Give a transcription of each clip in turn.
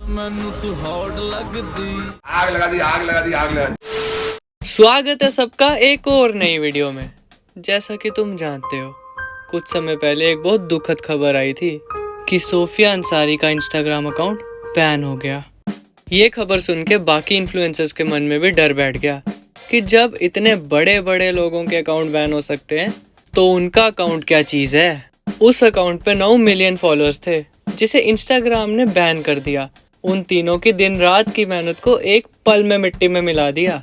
मैनू तू हॉट लगदी। आग लगा दी, आग लगा दी, आग लगा दी। स्वागत है सबका एक और नई वीडियो में। जैसा कि तुम जानते हो, कुछ समय पहले एक बहुत दुखद खबर आई थी कि सोफिया अंसारी का इंस्टाग्राम अकाउंट बैन हो गया। ये खबर सुन के बाकी इन्फ्लुएंसर्स के मन में भी डर बैठ गया कि जब इतने बड़े बड़े लोगों के अकाउंट बैन हो सकते हैं तो उनका अकाउंट क्या चीज है। उस अकाउंट पे 9 मिलियन फॉलोअर्स थे जिसे इंस्टाग्राम ने बैन कर दिया। उन तीनों की दिन रात की मेहनत को एक पल में मिट्टी में मिला दिया।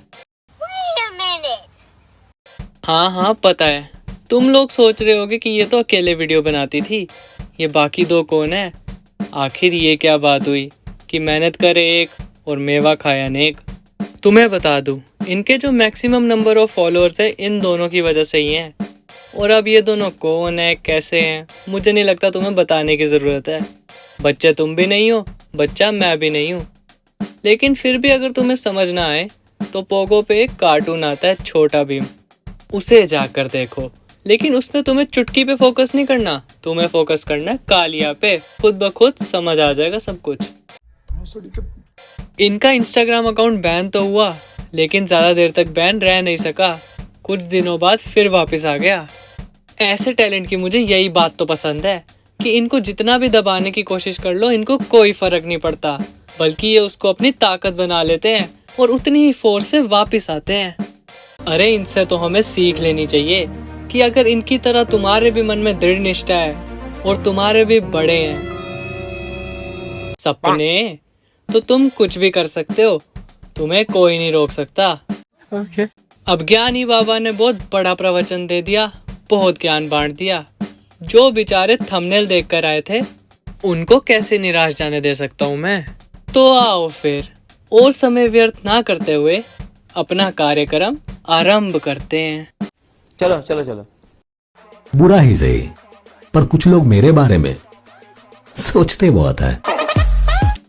हाँ पता है, तुम लोग सोच रहे होगे कि ये तो अकेले वीडियो बनाती थी, ये बाकी दो कौन है। आखिर ये क्या बात हुई कि मेहनत करे एक और मेवा खाया अनेक। तुम्हें बता दूं, इनके जो मैक्सिमम नंबर ऑफ फॉलोअर्स है इन दोनों की वजह से ही हैं। और अब ये दोनों कौन है, कैसे हैं, मुझे नहीं लगता तुम्हें बताने की ज़रूरत है। बच्चे तुम भी नहीं हो, बच्चा मैं भी नहीं हूँ। लेकिन फिर भी अगर तुम्हें समझ ना आए तो पोगो पे एक कार्टून आता है छोटा भीम, उसे जाकर देखो। लेकिन उसमें तुम्हें चुटकी पे फोकस नहीं करना, तुम्हें फोकस करना है कालिया पे। खुद ब खुद समझ आ जाएगा सब कुछ। इनका इंस्टाग्राम अकाउंट बैन तो हुआ, लेकिन ज्यादा देर तक बैन रह नहीं सका। कुछ दिनों बाद फिर वापस आ गया। ऐसे टैलेंट की मुझे यही बात तो पसंद है कि इनको जितना भी दबाने की कोशिश कर लो, इनको कोई फर्क नहीं पड़ता, बल्कि ये उसको अपनी ताकत बना लेते हैं और उतनी ही फोर्स से वापस आते हैं। अरे इनसे तो हमें सीख लेनी चाहिए कि अगर इनकी तरह तुम्हारे भी मन में दृढ़ निष्ठा है और तुम्हारे भी बड़े हैं सपने, तो तुम कुछ भी कर सकते हो, तुम्हें कोई नहीं रोक सकता। अब ज्ञानी बाबा ने बहुत बड़ा प्रवचन दे दिया, बहुत ज्ञान बांट दिया। जो बेचारे थंबनेल देखकर आए थे उनको कैसे निराश जाने दे सकता हूँ मैं। तो आओ फिर और समय व्यर्थ ना करते हुए अपना कार्यक्रम आरंभ करते हैं। चलो चलो चलो। बुरा ही सही, पर कुछ लोग मेरे बारे में सोचते बहुत है।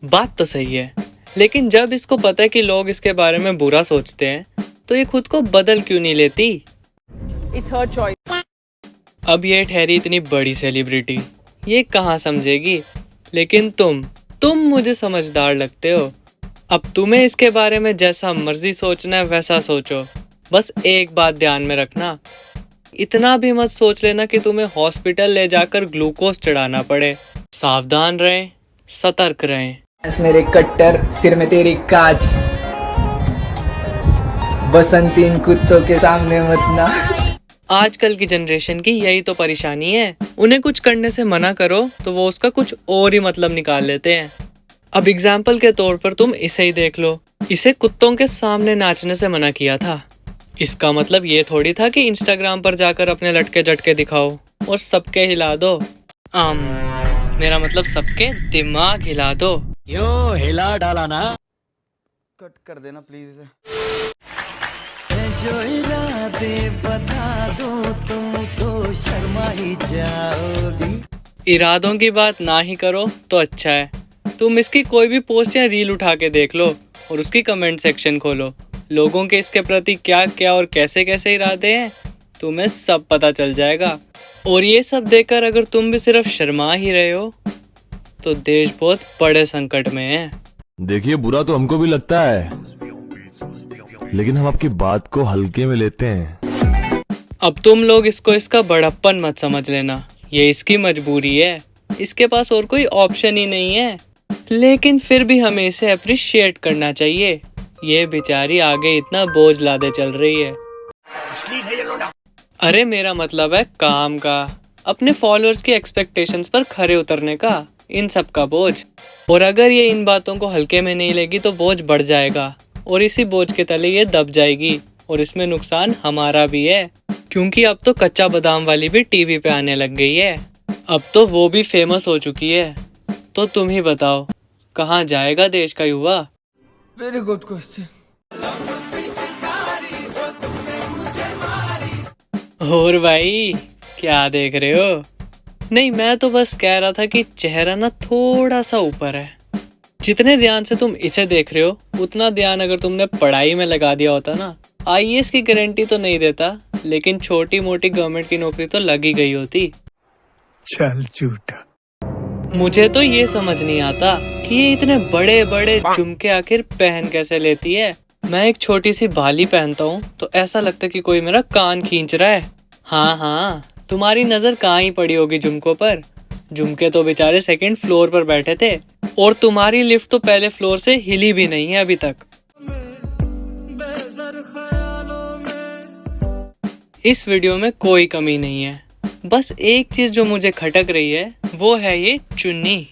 बात तो सही है, लेकिन जब इसको पता है कि लोग इसके बारे में बुरा सोचते हैं तो ये खुद को बदल क्यों नहीं लेती। It's her choice. अब ये ठहरी इतनी बड़ी सेलिब्रिटी, ये कहाँ समझेगी। लेकिन तुम मुझे समझदार लगते हो। अब तुम्हें इसके बारे में जैसा मर्जी सोचना है वैसा सोचो। बस एक बात ध्यान में रखना, इतना भी मत सोच लेना कि तुम्हें हॉस्पिटल ले जाकर ग्लूकोज चढ़ाना पड़े। सावधान रहें, सतर्क रहें। मेरे कट्टर सिर में तेरी काज, बसंती इन कुत्तों के सामने मत नाच। आजकल की जनरेशन की यही तो परेशानी है, उन्हें कुछ करने से मना करो तो वो उसका कुछ और ही मतलब निकाल लेते हैं। अब एग्जाम्पल के तौर पर तुम इसे ही देख लो, इसे कुत्तों के सामने नाचने से मना किया था। इसका मतलब ये थोड़ी था कि इंस्टाग्राम पर जाकर अपने लटके झटके दिखाओ और सबके हिला दो। मेरा मतलब सबके दिमाग हिला दो। यो हिला डाला ना। कट कर देना प्लीज इसे। जो इरादे बता दो तुम तो शर्मा ही जाओगी। इरादों की बात ना ही करो तो अच्छा है। तुम इसकी कोई भी पोस्ट या रील उठा के देख लो और उसकी कमेंट सेक्शन खोलो। लोगों के इसके प्रति क्या क्या और कैसे कैसे इरादे हैं तुम्हें सब पता चल जाएगा। और ये सब देखकर अगर तुम भी सिर्फ शर्मा ही रहे हो तो देश बहुत बड़े संकट में है। देखिए, बुरा तो हमको भी लगता है, लेकिन हम आपकी बात को हल्के में लेते हैं। अब तुम लोग इसको इसका बड़प्पन मत समझ लेना, ये इसकी मजबूरी है, इसके पास और कोई ऑप्शन ही नहीं है। लेकिन फिर भी हमें इसे अप्रिशिएट करना चाहिए। ये बेचारी आगे इतना बोझ लादे चल रही है। अरे मेरा मतलब है काम का, अपने फॉलोअर्स की एक्सपेक्टेशंस पर खरे उतरने का, इन सब का बोझ। और अगर ये इन बातों को हल्के में नहीं लेगी तो बोझ बढ़ जाएगा और इसी बोझ के तले ये दब जाएगी और इसमें नुकसान हमारा भी है। क्योंकि अब तो कच्चा बादाम वाली भी टीवी पे आने लग गई है, अब तो वो भी फेमस हो चुकी है। तो तुम ही बताओ कहाँ जाएगा देश का युवा। Very good question. और भाई क्या देख रहे हो? नहीं, मैं तो बस कह रहा था कि चेहरा ना थोड़ा सा ऊपर है। जितने ध्यान से तुम इसे देख रहे हो उतना ध्यान अगर तुमने पढ़ाई में लगा दिया होता ना, आईएएस की गारंटी तो नहीं देता, लेकिन छोटी मोटी गवर्नमेंट की नौकरी तो लगी गई होती। चल झूठा। मुझे तो ये समझ नहीं आता कि ये इतने बड़े बड़े झुमके आखिर पहन कैसे लेती है। मैं एक छोटी सी बाली पहनता हूँ तो ऐसा लगता है कि कोई मेरा कान खींच रहा है। हाँ, तुम्हारी नजर कहाँ ही पड़ी होगी झुमकों पर। झुमके तो बेचारे सेकंड फ्लोर पर बैठे थे और तुम्हारी लिफ्ट तो पहले फ्लोर से हिली भी नहीं है अभी तक। इस वीडियो में कोई कमी नहीं है, बस एक चीज जो मुझे खटक रही है वो है ये चुन्नी।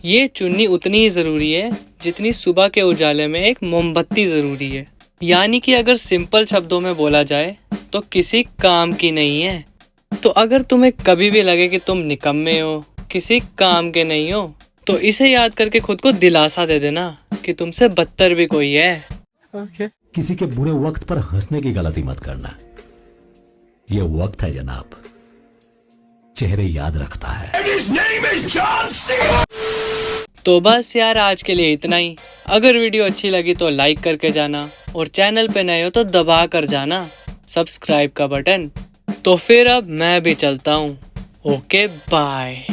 ये चुन्नी उतनी ही जरूरी है जितनी सुबह के उजाले में एक मोमबत्ती जरूरी है। यानी कि अगर सिंपल शब्दों में बोला जाए तो किसी काम की नहीं है। तो अगर तुम्हें कभी भी लगे कि तुम निकम्मे हो, किसी काम के नहीं हो, तो इसे याद करके खुद को दिलासा दे देना कि तुमसे बदतर भी कोई है। किसी के बुरे वक्त पर हंसने की गलती मत करना। ये वक्त है जनाब, चेहरे याद रखता है। तो बस यार, आज के लिए इतना ही। अगर वीडियो अच्छी लगी तो लाइक करके जाना और चैनल पे नए हो तो दबा कर जाना सब्सक्राइब का बटन। तो फिर अब मैं भी चलता हूँ। Okay bye.